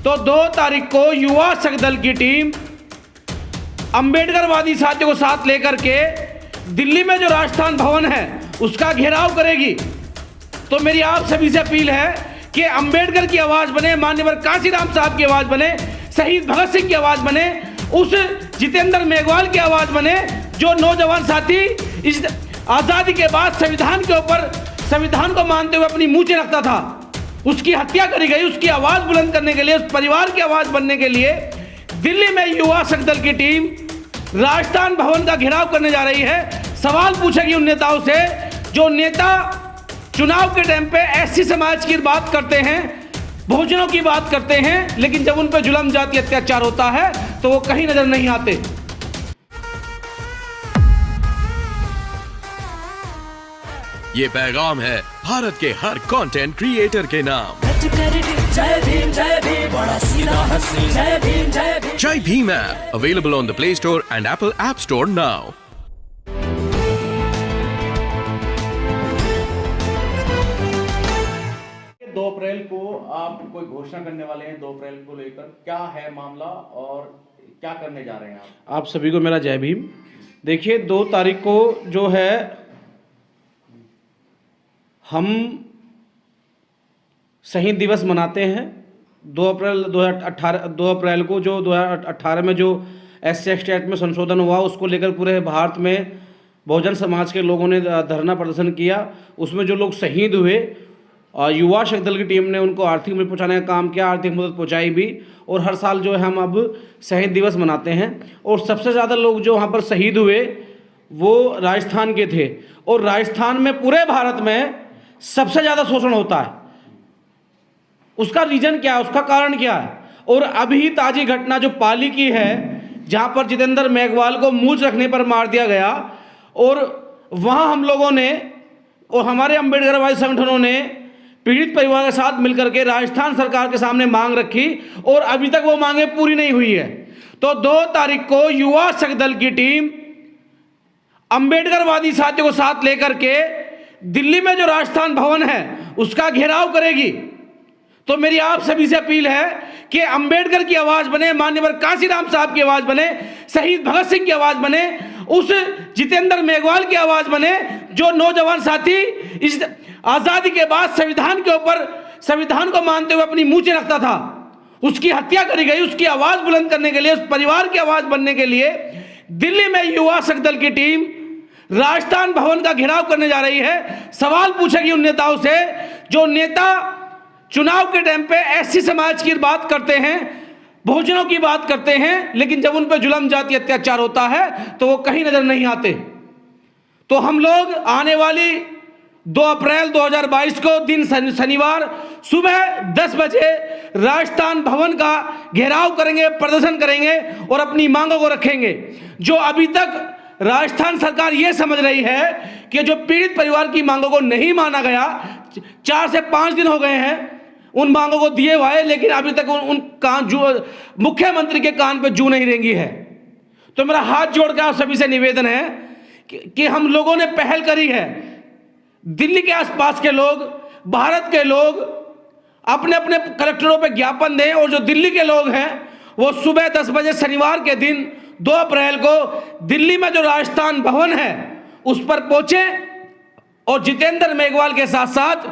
तो 2 तारीख को युवा शक्ति दल की टीम अंबेडकरवादी साथियों को साथ लेकर के दिल्ली में जो राजस्थान भवन है उसका घेराव करेगी। तो मेरी आप सभी से अपील है कि अंबेडकर की आवाज बने, माननीय कांशीराम साहब की आवाज बने, शहीद भगत सिंह की आवाज बने, उस जितेंद्र मेघवाल की आवाज बने जो नौजवान साथी इस आजादी के बाद संविधान के ऊपर संविधान को मानते हुए अपनी मूंछें रखता था, उसकी हत्या करी गई। उसकी आवाज बुलंद करने के लिए, उस परिवार की आवाज बनने के लिए दिल्ली में युवा शक्ति दल की टीम राजस्थान भवन का घेराव करने जा रही है। सवाल पूछेगी उन नेताओं से जो नेता चुनाव के टाइम पे एससी समाज की बात करते हैं, बहुजनों की बात करते हैं, लेकिन जब उन पर जुल्म जाति अत्याचार होता है तो वो कहीं नजर नहीं आते। ये पैगाम है भारत के हर कंटेंट क्रिएटर के नाम। जय भीम बड़ा सीधा हंसी, जय भीम। जय Bhim app available on the play store and Apple app store now. 2 अप्रैल को आप कोई घोषणा करने वाले हैं। 2 अप्रैल को लेकर क्या है मामला और क्या करने जा रहे हैं आप सभी को मेरा जय भीम। देखिए 2 तारीख को जो है हम शहीद दिवस मनाते हैं। 2 अप्रैल को जो 2018 में जो एससी एक्ट में संशोधन हुआ उसको लेकर पूरे भारत में बहुजन समाज के लोगों ने धरना प्रदर्शन किया। उसमें जो लोग शहीद हुए, युवा शक्ति दल की टीम ने उनको आर्थिक मदद पहुंचाने का काम किया, आर्थिक मदद पहुंचाई भी। और हर साल जो है हम अब शहीद दिवस मनाते हैं। और सबसे ज़्यादा लोग जो वहाँ पर शहीद हुए वो राजस्थान के थे। और राजस्थान में पूरे भारत में सबसे ज़्यादा शोषण होता है। उसका रीजन क्या है, उसका कारण क्या है? और अभी ताज़ी घटना जो पाली की है जहाँ पर जितेंद्र मेघवाल को मूंछ रखने पर मार दिया गया, और वहाँ हम लोगों ने और हमारे अंबेडकरवादी संगठनों ने पीड़ित परिवार के साथ मिलकर के राजस्थान सरकार के सामने मांग रखी और अभी तक वो मांगे पूरी नहीं हुई है। तो 2 तारीख को युवा शक्ति दल की टीम अंबेडकरवादी साथियों को साथ लेकर के दिल्ली में जो राजस्थान भवन है उसका घेराव करेगी। तो मेरी आप सभी से अपील है कि अंबेडकर की आवाज बने, माननीय कांशीराम साहब की आवाज बने, शहीद भगत सिंह की आवाज बने, उस जितेंद्र मेघवाल की आवाज बने जो नौजवान साथी इस आजादी के बाद संविधान के ऊपर संविधान को मानते हुए अपनी मूंछें रखता था, उसकी हत्या करी गई। उसकी आवाज बुलंद करने के लिए, उस परिवार की आवाज बनने के लिए दिल्ली में युवा शक्ति दल की टीम राजस्थान भवन का घेराव करने जा रही है। सवाल पूछेगी उन नेताओं से जो नेता चुनाव के टाइम पे एससी समाज की बात करते हैं, बहुजनों की बात करते हैं, लेकिन जब उन पर जुल्म जाति अत्याचार होता है तो वो कहीं नजर नहीं आते। तो हम लोग आने वाली 2 अप्रैल 2022 को दिन शनिवार सुबह 10 बजे राजस्थान भवन का घेराव करेंगे, प्रदर्शन करेंगे और अपनी मांगों को रखेंगे। जो अभी तक राजस्थान सरकार ये समझ रही है कि जो पीड़ित परिवार की मांगों को नहीं माना गया, 4 से 5 दिन हो गए हैं उन मांगों को दिए हुए, लेकिन अभी तक उन कान मुख्यमंत्री के कान पे जू नहीं रेंगी है। तो मेरा हाथ जोड़ कर आप सभी से निवेदन है कि हम लोगों ने पहल करी है। दिल्ली के आसपास के लोग, भारत के लोग अपने अपने कलेक्टरों पे ज्ञापन दें और जो दिल्ली के लोग हैं वो सुबह 10 बजे शनिवार के दिन 2 अप्रैल को दिल्ली में जो राजस्थान भवन है उस पर पहुंचे और जितेंद्र मेघवाल के साथ साथ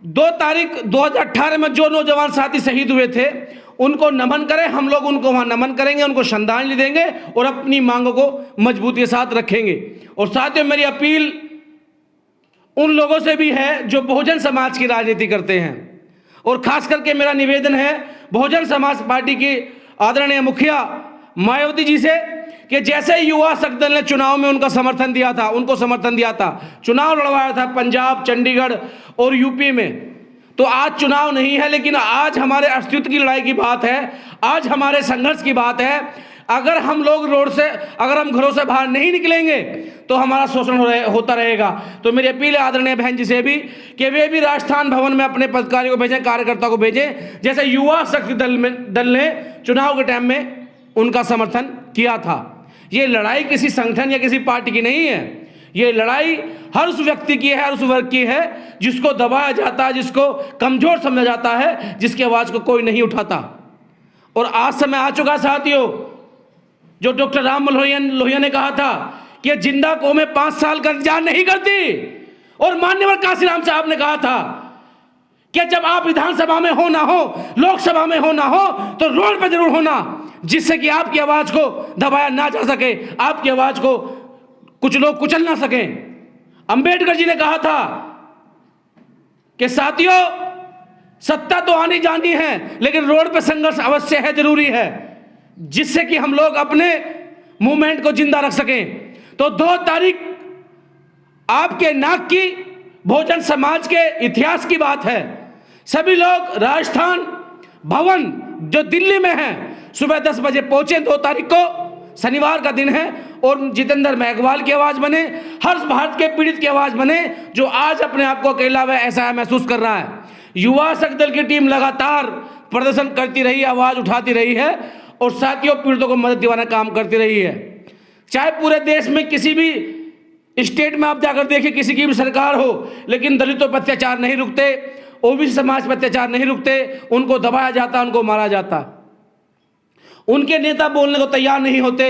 2 तारीख 2018 में जो नौजवान साथी शहीद हुए थे उनको नमन करें। हम लोग उनको वहां नमन करेंगे, उनको श्रद्धांजलि देंगे और अपनी मांगों को मजबूती के साथ रखेंगे। और साथ ही मेरी अपील उन लोगों से भी है जो बहुजन समाज की राजनीति करते हैं, और खास करके मेरा निवेदन है बहुजन समाज पार्टी की आदरणीय मुखिया मायावती जी से कि जैसे युवा शक्ति दल ने चुनाव में उनको समर्थन दिया था, चुनाव लड़वाया था पंजाब, चंडीगढ़ और यूपी में, तो आज चुनाव नहीं है, लेकिन आज हमारे अस्तित्व की लड़ाई की बात है, आज हमारे संघर्ष की बात है। अगर हम लोग अगर हम घरों से बाहर नहीं निकलेंगे तो हमारा शोषण होता रहेगा। तो मेरी अपील है आदरणीय बहन जी से भी कि वे भी राजस्थान भवन में अपने पदाधिकारियों को भेजें, कार्यकर्ता को भेजें, जैसे युवा शक्ति दल ने चुनाव के टाइम में उनका समर्थन किया था। ये लड़ाई किसी संगठन या किसी पार्टी की नहीं है, ये लड़ाई हर उस व्यक्ति की है, हर उस वर्ग की है जिसको दबाया जाता है, जिसको कमजोर समझा जाता है, जिसकी आवाज को कोई नहीं उठाता। और आज समय आ चुका साथियों, जो डॉक्टर राम लोहिया ने कहा था कि जिंदा कौमें 5 साल का इंतजार नहीं करती, और मान्यवर काशीराम साहब ने कहा था कि जब आप विधानसभा में हो ना हो, लोकसभा में हो ना हो, तो रोड पर जरूर होना, जिससे कि आपकी आवाज को दबाया ना जा सके, आपकी आवाज को कुछ लोग कुचल ना सकें। अंबेडकर जी ने कहा था कि साथियों, सत्ता तो आनी जानी है, लेकिन रोड पर संघर्ष अवश्य है, जरूरी है, जिससे कि हम लोग अपने मूवमेंट को जिंदा रख सकें। तो 2 तारीख आपके नाक की बहुजन समाज के इतिहास की बात है। सभी लोग राजस्थान भवन जो दिल्ली में है सुबह 10 बजे पहुंचे। 2 तारीख को शनिवार का दिन है, और जितेंद्र मेघवाल की आवाज बने, हर भारत के पीड़ित की आवाज बने, जो आज अपने आप को अकेला व ऐसा महसूस कर रहा है। युवा शक्ति दल की टीम लगातार प्रदर्शन करती रही, आवाज उठाती रही है, और साथियों पीड़ितों को मदद दिलाने काम करती रही है। चाहे पूरे देश में किसी भी स्टेट में आप जाकर देखिए, किसी की भी सरकार हो, लेकिन दलितों पर अत्याचार नहीं रुकते, ओबीसी समाज पर अत्याचार नहीं रुकते, उनको दबाया जाता, उनको मारा जाता, उनके नेता बोलने को तैयार नहीं होते।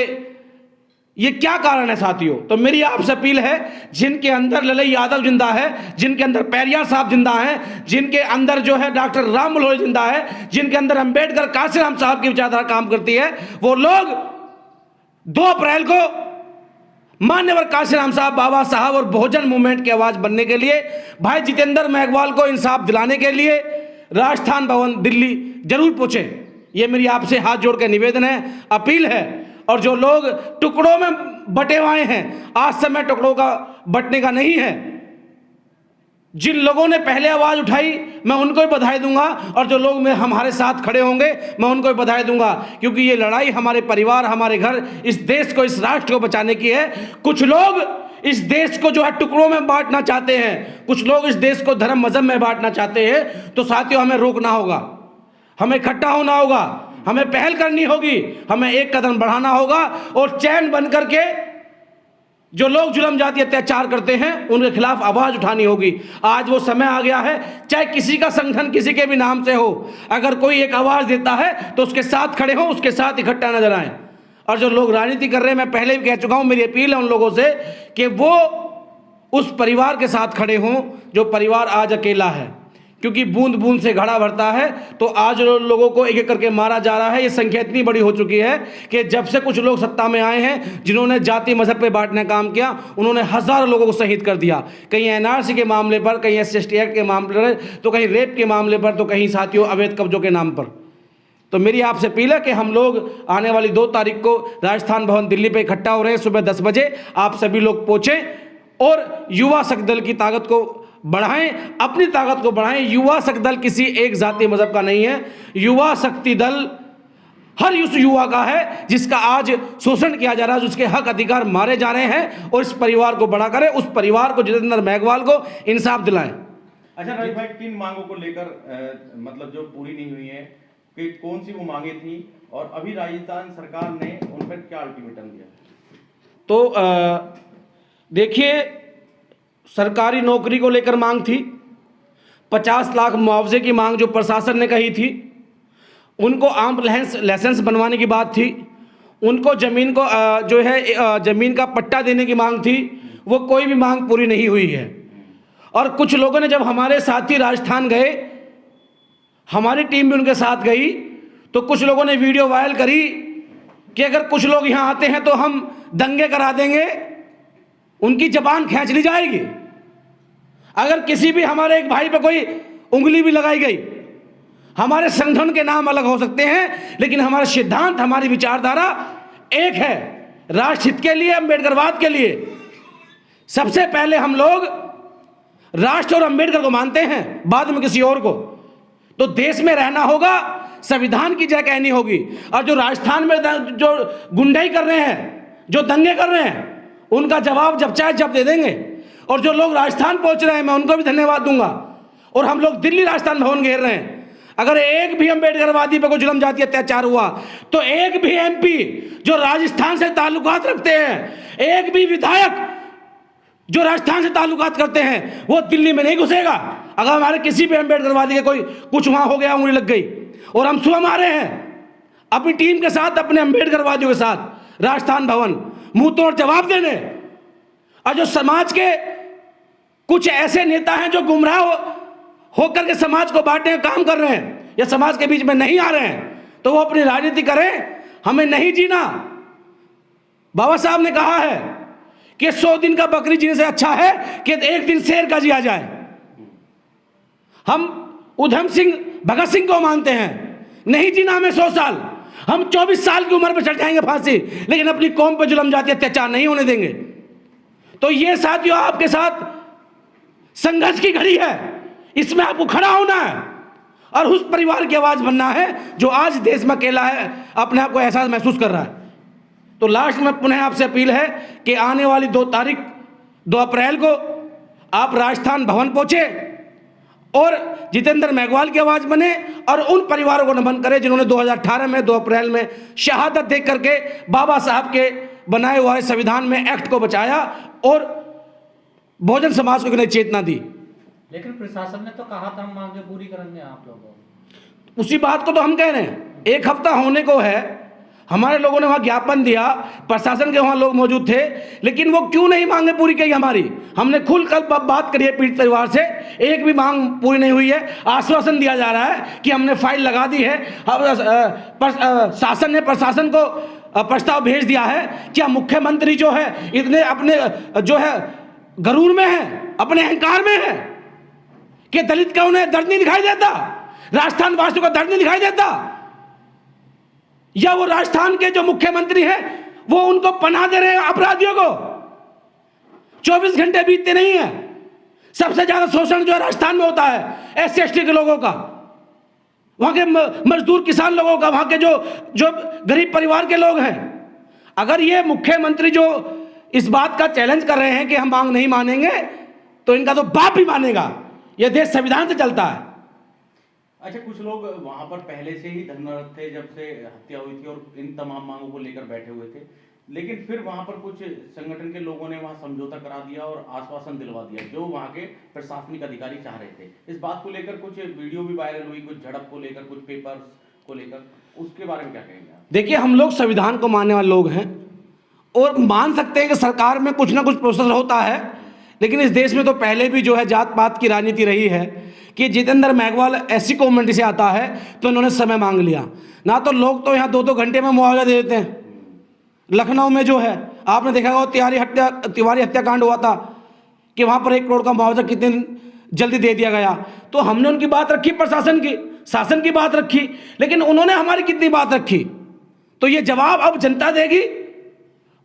ये क्या कारण है साथियों? तो मेरी आपसे अपील है, जिनके अंदर ललई यादव जिंदा है, जिनके अंदर पेरियार साहब जिंदा हैं, जिनके अंदर जो है डॉक्टर राम लोहिया जिंदा है, जिनके अंदर अंबेडकर काशीराम साहब की विचारधारा काम करती है, वो लोग 2 अप्रैल को मान्यवर काशीराम साहब, बाबा साहब और बहुजन मूवमेंट की आवाज बनने के लिए, भाई जितेंद्र मेघवाल को इंसाफ दिलाने के लिए राजस्थान भवन दिल्ली जरूर पहुंचे। ये मेरी आपसे हाथ जोड़ के निवेदन है, अपील है। और जो लोग टुकड़ों में बटे हुए हैं, आज समय टुकड़ों का बटने का नहीं है। जिन लोगों ने पहले आवाज उठाई, मैं उनको भी बधाई दूंगा, और जो लोग हमारे साथ खड़े होंगे, मैं उनको भी बधाई दूंगा, क्योंकि ये लड़ाई हमारे परिवार, हमारे घर, इस देश को, इस राष्ट्र को बचाने की है। कुछ लोग इस देश को जो है टुकड़ों में बांटना चाहते हैं, कुछ लोग इस देश को धर्म मजहब में बांटना चाहते हैं। तो साथियों, हमें रोकना होगा, हमें इकट्ठा होना होगा, हमें पहल करनी होगी, हमें एक कदम बढ़ाना होगा, और चैन बन करके जो लोग जुल्म जाति अत्याचार करते हैं उनके खिलाफ आवाज उठानी होगी। आज वो समय आ गया है, चाहे किसी का संगठन किसी के भी नाम से हो, अगर कोई एक आवाज देता है तो उसके साथ खड़े हो, उसके साथ इकट्ठा नजर आए। और जो लोग राजनीति कर रहे हैं, मैं पहले भी कह चुका हूं, मेरी अपील है उन लोगों से कि वो उस परिवार के साथ खड़े हों जो परिवार आज अकेला है, क्योंकि बूंद बूंद से घड़ा भरता है। तो आज लोगों को एक एक करके मारा जा रहा है। ये संख्या इतनी बड़ी हो चुकी है कि जब से कुछ लोग सत्ता में आए हैं, जिन्होंने जाति मजहब पे बांटने का काम किया, उन्होंने हजारों लोगों को शहीद कर दिया। कहीं एनआरसी के मामले पर, कहीं SC एक्ट के मामले पर, तो कहीं रेप के मामले पर, तो कहीं साथियों अवैध कब्जों के नाम पर। तो मेरी आपसे अपील है कि हम लोग आने वाली 2 तारीख को राजस्थान भवन दिल्ली पे इकट्ठा हो रहे हैं। सुबह 10 बजे आप सभी लोग पहुंचें और युवा शक्ति दल की ताकत को बढ़ाएं, अपनी ताकत को बढ़ाएं। युवा शक्ति दल किसी एक जाति मजहब का नहीं है। युवा शक्ति दल हर उस युवा का है जिसका आज शोषण किया जा रहा है, जिसके हक अधिकार मारे जा रहे हैं, और इस परिवार को बड़ा करें, उस परिवार को, जितेंद्र मेघवाल को इंसाफ दिलाएं। अच्छा राजीव भाई, किन मांगों को लेकर मतलब जो पूरी नहीं हुई है, कि कौन सी वो मांगे थी, और अभी राजस्थान सरकार ने उन पर क्या अल्टीमेटम दिया? तो देखिए, सरकारी नौकरी को लेकर मांग थी, 50 लाख मुआवजे की मांग जो प्रशासन ने कही थी, उनको आम लाइसेंस बनवाने की बात थी, उनको ज़मीन को जो है ज़मीन का पट्टा देने की मांग थी। वो कोई भी मांग पूरी नहीं हुई है। और कुछ लोगों ने, जब हमारे साथी राजस्थान गए, हमारी टीम भी उनके साथ गई, तो कुछ लोगों ने वीडियो वायरल करी कि अगर कुछ लोग यहाँ आते हैं तो हम दंगे करा देंगे, उनकी जबान खींच ली जाएगी। अगर किसी भी हमारे एक भाई पे कोई उंगली भी लगाई गई, हमारे संगठन के नाम अलग हो सकते हैं, लेकिन हमारा सिद्धांत, हमारी विचारधारा एक है, राष्ट्र हित के लिए, अम्बेडकरवाद के लिए। सबसे पहले हम लोग राष्ट्र और अम्बेडकर को मानते हैं, बाद में किसी और को। तो देश में रहना होगा, संविधान की जय कहनी होगी। और जो राजस्थान में जो गुंडाई कर रहे हैं, जो दंगे कर रहे हैं, उनका जवाब जब चाहे जब दे देंगे। और जो लोग राजस्थान पहुंच रहे हैं, मैं उनको भी धन्यवाद दूंगा। और हम लोग दिल्ली राजस्थान भवन घेर रहे हैं। अगर एक भी अम्बेडकरवादी पे कोई जुल्म जाति अत्याचार हुआ, तो एक भी MP जो राजस्थान से ताल्लुकात रखते हैं, एक भी विधायक जो राजस्थान से ताल्लुकात करते हैं वो दिल्ली में नहीं घुसेगा। अगर हमारे किसी भी अम्बेडकरवादी के कोई कुछ वहां हो गया, उंगली लग गई, और हम सुबह मारे हैं अपनी टीम के साथ, अपने अम्बेडकरवादियों के साथ राजस्थान भवन मुंह तोड़ जवाब देने। और जो समाज के कुछ ऐसे नेता हैं जो गुमराह होकर के समाज को बांटने का काम कर रहे हैं या समाज के बीच में नहीं आ रहे हैं, तो वो अपनी राजनीति करें, हमें नहीं जीना। बाबा साहब ने कहा है कि 100 दिन का बकरी जीने से अच्छा है कि एक दिन शेर का जिया जाए। हम उधम सिंह, भगत सिंह को मानते हैं, नहीं जीना हमें 100 साल, हम 24 साल की उम्र पर चढ़ जाएंगे फांसी, लेकिन अपनी कौम पर जुल्म जाति अत्याचार नहीं होने देंगे। तो ये साथियों आपके साथ संघर्ष की घड़ी है, इसमें आपको खड़ा होना है और उस परिवार की आवाज बनना है जो आज देश में अकेला है, अपने आप को एहसास महसूस कर रहा है। तो लास्ट में पुनः आपसे अपील है कि आने वाली 2 अप्रैल को आप राजस्थान भवन पहुंचे और जितेंद्र मेघवाल की आवाज बने और उन परिवारों को नमन करें जिन्होंने 2018 में 2 अप्रैल में शहादत देख करके बाबा साहब के बनाए हुए संविधान में एक्ट को बचाया और बहुजन समाज को नई चेतना दी। लेकिन प्रशासन ने तो कहा था हम मांगे पूरी करेंगे आप लोगों। उसी बात को तो हम कह रहे हैं, 1 हफ्ता होने को है, हमारे लोगों ने वहां ज्ञापन दिया, प्रशासन के वहां लोग मौजूद थे, लेकिन वो क्यों नहीं मांगे पूरी की हमारी। हमने खुलकर बात करी है पीड़ित परिवार से, एक भी मांग पूरी नहीं हुई है। आश्वासन दिया जा रहा है कि हमने फाइल लगा दी है, शासन ने प्रशासन को प्रस्ताव भेज दिया है। क्या मुख्यमंत्री जो है इतने अपने जो है गरूर में है, अपने अहंकार में है कि दलित का उन्हें दर्द नहीं दिखाई देता, राजस्थान वासियों का दर्द नहीं दिखाई देता, या वो राजस्थान के जो मुख्यमंत्री हैं वो उनको पनाह दे रहे हैं अपराधियों को। 24 घंटे बीतते नहीं है, सबसे ज्यादा शोषण जो है राजस्थान में होता है SC ST के लोगों का, वहां के मजदूर किसान लोगों का, वहां के जो गरीब परिवार के लोग हैं। अगर ये मुख्यमंत्री जो इस बात का चैलेंज कर रहे हैं कि हम मांग नहीं मानेंगे, तो इनका तो बाप भी मानेगा। यह देश संविधान से चलता है। अच्छा, कुछ लोग वहां पर पहले से ही धरनारत थे जब से हत्या हुई थी और इन तमाम मांगों को लेकर बैठे हुए थे, लेकिन फिर वहां पर कुछ संगठन के लोगों ने वहां समझौता करा दिया और आश्वासन दिलवा दिया जो वहां के प्रशासनिक अधिकारी चाह रहे थे। इस बात को लेकर कुछ वीडियो भी वायरल हुई, कुछ झड़प को लेकर, कुछ पेपर्स को लेकर, उसके बारे में क्या कहेंगे आप? देखिए, हम लोग संविधान को मानने वाले लोग हैं और मान सकते हैं कि सरकार में कुछ ना कुछ प्रोसेस होता है, लेकिन इस देश में तो पहले भी जो है जात पात की राजनीति रही है कि जितेंद्र मेघवाल SC कम्युनिटी से आता है तो इन्होंने समय मांग लिया ना, तो लोग तो यहाँ 2-2 घंटे में मुआवजा दे देते हैं। लखनऊ में जो है आपने देखा होगा तिवारी हत्याकांड हुआ था कि वहाँ पर 1 करोड़ का मुआवजा कितनी जल्दी दे दिया गया। तो हमने उनकी बात रखी, प्रशासन की, शासन की बात रखी, लेकिन उन्होंने हमारी कितनी बात रखी। तो ये जवाब अब जनता देगी,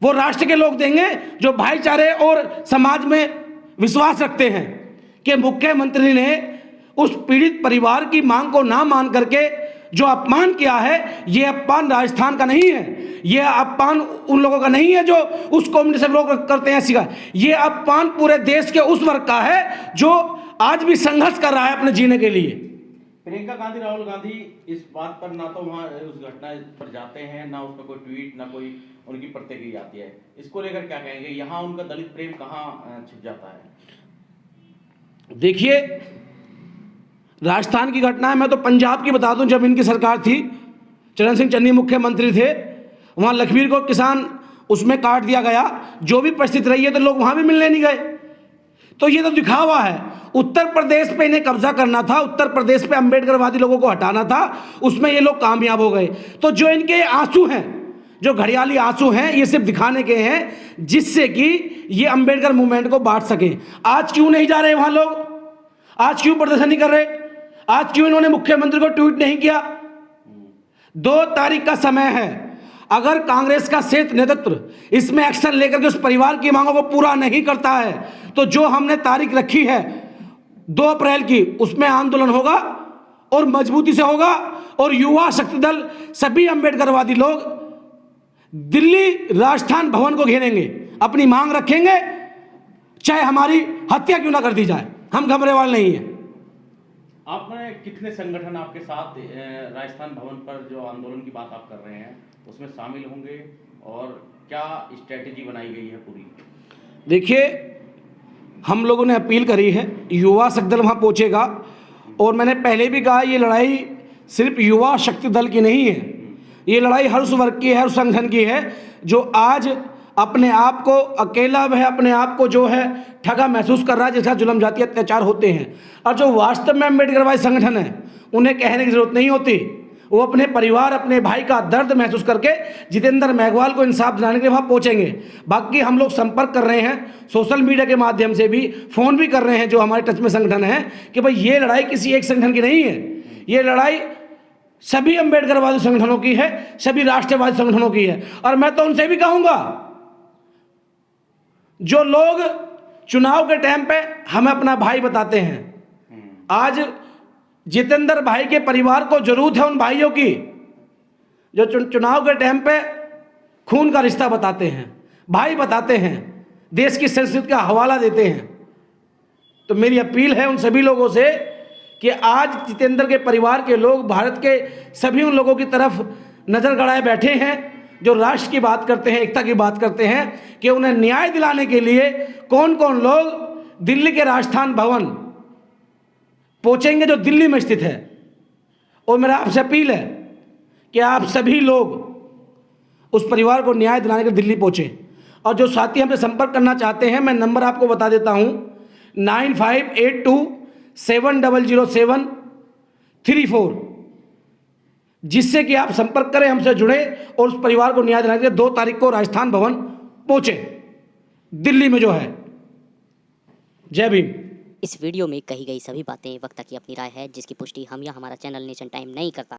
वो राष्ट्र के लोग देंगे जो भाईचारे और समाज में विश्वास रखते हैं कि मुख्यमंत्री ने उस पीड़ित परिवार की मांग को ना मान करके जो अपमान किया है, ये अपमान राजस्थान का नहीं है, ये अपमान उन लोगों का नहीं है जो उस कम्युनिटी से लोग करते हैं सीखा, ये अपमान पूरे देश के उस वर्ग का है जो आज भी संघर्ष कर रहा है अपने जीने के लिए। प्रियंका गांधी, राहुल गांधी इस बात पर ना तो वहाँ उस घटना पर जाते हैं, ना उसका कोई ट्वीट, ना कोई उनकी प्रतिक्रिया आती है। इसको लेकर क्या कहेंगे? यहाँ उनका दलित प्रेम कहाँ छिप जाता है? देखिए, राजस्थान की घटना है, मैं तो पंजाब की बता दूं। जब इनकी सरकार थी, चरण सिंह चन्नी मुख्यमंत्री थे, वहाँ लखबीर को किसान उसमें काट दिया गया। जो भी परिस्थिति रही है तो लोग वहाँ भी मिलने नहीं गए। तो ये तो दिखावा है। उत्तर प्रदेश पे इन्हें कब्जा करना था, उत्तर प्रदेश पे अम्बेडकरवादी लोगों को हटाना था, उसमें ये लोग कामयाब हो गए। तो जो इनके आंसू हैं, जो घड़ियाली आंसू हैं, ये सिर्फ दिखाने के हैं जिससे कि ये अम्बेडकर मूवमेंट को बांट सकें। आज क्यों नहीं जा रहे वहाँ लोग? आज क्यों प्रदर्शन नहीं कर रहे? आज क्यों इन्होंने मुख्यमंत्री को ट्वीट नहीं किया? 2 तारीख का समय है। अगर कांग्रेस का शीर्ष नेतृत्व इसमें एक्शन लेकर के उस परिवार की मांगों को पूरा नहीं करता है, तो जो हमने तारीख रखी है 2 अप्रैल की, उसमें आंदोलन होगा और मजबूती से होगा। और युवा शक्ति दल, सभी अम्बेडकरवादी लोग दिल्ली राजस्थान भवन को घेरेंगे, अपनी मांग रखेंगे, चाहे हमारी हत्या क्यों ना कर दी जाए। हम घबराने वाले नहीं हैं। आपने कितने संगठन आपके साथ राजस्थान भवन पर जो आंदोलन की बात आप कर रहे हैं उसमें शामिल होंगे और क्या स्ट्रेटेजी बनाई गई है पूरी? देखिए, हम लोगों ने अपील करी है, युवा शक्ति दल वहाँ पहुँचेगा। और मैंने पहले भी कहा, ये लड़ाई सिर्फ युवा शक्ति दल की नहीं है, ये लड़ाई हर उस वर्ग की है, हर उस संगठन की है जो आज अपने आप को अकेला वह अपने आप को जो है ठगा महसूस कर रहा है, जिसका जुल्म जाति अत्याचार होते हैं। और जो वास्तव में अम्बेडकरवादी संगठन है, उन्हें कहने की जरूरत नहीं होती, वो अपने परिवार, अपने भाई का दर्द महसूस करके जितेंद्र मेघवाल को इंसाफ दिलाने के लिए वहाँ पहुँचेंगे। बाकी हम लोग संपर्क कर रहे हैं, सोशल मीडिया के माध्यम से भी फ़ोन भी कर रहे हैं जो हमारे टच में संगठन है, कि भाई ये लड़ाई किसी एक संगठन की नहीं है, ये लड़ाई सभी अम्बेडकरवादी संगठनों की है, सभी राष्ट्रवादी संगठनों की है। और मैं तो उनसे भी कहूँगा, जो लोग चुनाव के टाइम पे हमें अपना भाई बताते हैं, आज जितेंद्र भाई के परिवार को जरूरत है उन भाइयों की जो चुनाव के टाइम पे खून का रिश्ता बताते हैं, भाई बताते हैं, देश की संस्कृति का हवाला देते हैं। तो मेरी अपील है उन सभी लोगों से कि आज जितेंद्र के परिवार के लोग भारत के सभी उन लोगों की तरफ नज़र गड़ाए बैठे हैं जो राष्ट्र की बात करते हैं, एकता की बात करते हैं, कि उन्हें न्याय दिलाने के लिए कौन कौन लोग दिल्ली के राजस्थान भवन पहुंचेंगे जो दिल्ली में स्थित है। और मेरा आपसे अपील है कि आप सभी लोग उस परिवार को न्याय दिलाने के लिए दिल्ली पहुंचे। और जो साथी हमसे संपर्क करना चाहते हैं, मैं नंबर आपको बता देता हूं, 9582700734, जिससे कि आप संपर्क करें, हमसे जुड़े और उस परिवार को न्याय दिलाने के लिए 2 तारीख को राजस्थान भवन पहुंचे, दिल्ली में जो है। जय भीम। इस वीडियो में कही गई सभी बातें वक्ता की अपनी राय है, जिसकी पुष्टि हम या हमारा चैनल नेशन टाइम नहीं करता।